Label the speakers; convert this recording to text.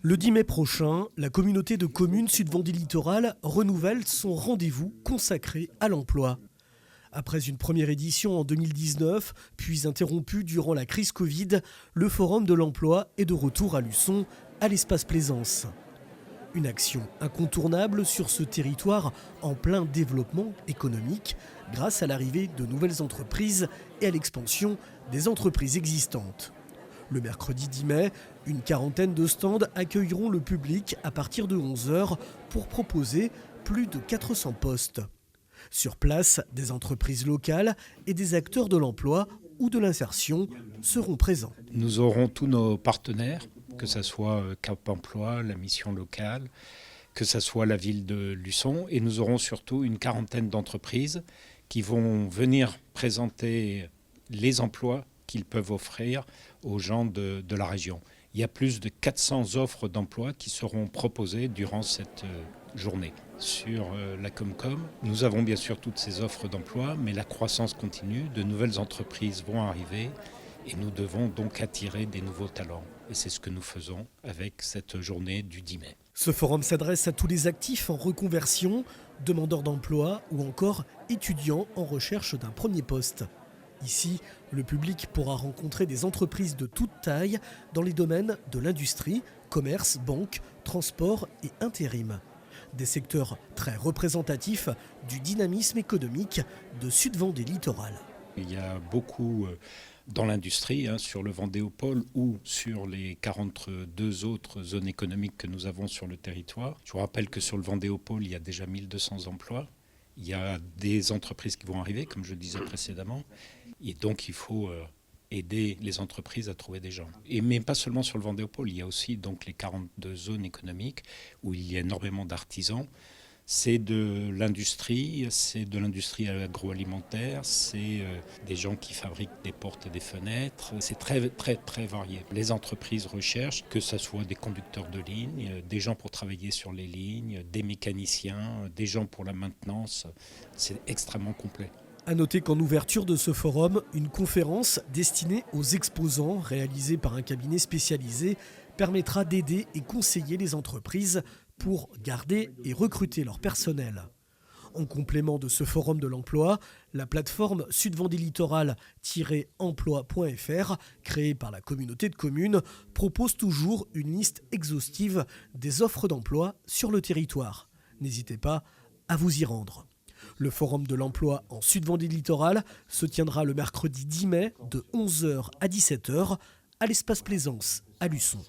Speaker 1: Le 10 mai prochain, la communauté de communes Sud-Vendée Littoral renouvelle son rendez-vous consacré à l'emploi. Après une première édition en 2019, puis interrompue durant la crise Covid, le Forum de l'emploi est de retour à Luçon, à l'espace Plaisance. Une action incontournable sur ce territoire en plein développement économique grâce à l'arrivée de nouvelles entreprises et à l'expansion des entreprises existantes. Le mercredi 10 mai, une quarantaine de stands accueilleront le public à partir de 11h pour proposer plus de 400 postes. Sur place, des entreprises locales et des acteurs de l'emploi ou de l'insertion seront présents.
Speaker 2: Nous aurons tous nos partenaires, que ce soit Cap Emploi, la mission locale, que ce soit la ville de Luçon, et nous aurons surtout une quarantaine d'entreprises qui vont venir présenter les emplois qu'ils peuvent offrir aux gens de la région. Il y a plus de 400 offres d'emploi qui seront proposées durant cette journée. Sur la Comcom, nous avons bien sûr toutes ces offres d'emploi, mais la croissance continue, de nouvelles entreprises vont arriver et nous devons donc attirer des nouveaux talents. Et c'est ce que nous faisons avec cette journée du 10 mai.
Speaker 1: Ce forum s'adresse à tous les actifs en reconversion, demandeurs d'emploi ou encore étudiants en recherche d'un premier poste. Ici, le public pourra rencontrer des entreprises de toute taille dans les domaines de l'industrie, commerce, banque, transport et intérim. Des secteurs très représentatifs du dynamisme économique de Sud-Vendée Littoral.
Speaker 2: Il y a beaucoup dans l'industrie, sur le Vendéopole ou sur les 42 autres zones économiques que nous avons sur le territoire. Je vous rappelle que sur le Vendéopole, il y a déjà 1200 emplois. Il y a des entreprises qui vont arriver, comme je le disais précédemment. Et donc, il faut aider les entreprises à trouver des gens. Mais pas seulement sur le Vendéopole, il y a aussi donc les 42 zones économiques où il y a énormément d'artisans. C'est de l'industrie agroalimentaire, c'est des gens qui fabriquent des portes et des fenêtres. C'est très, très, très varié. Les entreprises recherchent que ce soit des conducteurs de ligne, des gens pour travailler sur les lignes, des mécaniciens, des gens pour la maintenance. C'est extrêmement complet.
Speaker 1: À noter qu'en ouverture de ce forum, une conférence destinée aux exposants réalisée par un cabinet spécialisé permettra d'aider et conseiller les entreprises pour garder et recruter leur personnel. En complément de ce forum de l'emploi, la plateforme Sud-Vendée Littoral-emploi.fr, créée par la communauté de communes, propose toujours une liste exhaustive des offres d'emploi sur le territoire. N'hésitez pas à vous y rendre. Le forum de l'emploi en Sud-Vendée Littoral se tiendra le mercredi 10 mai de 11h à 17h à l'espace Plaisance à Luçon.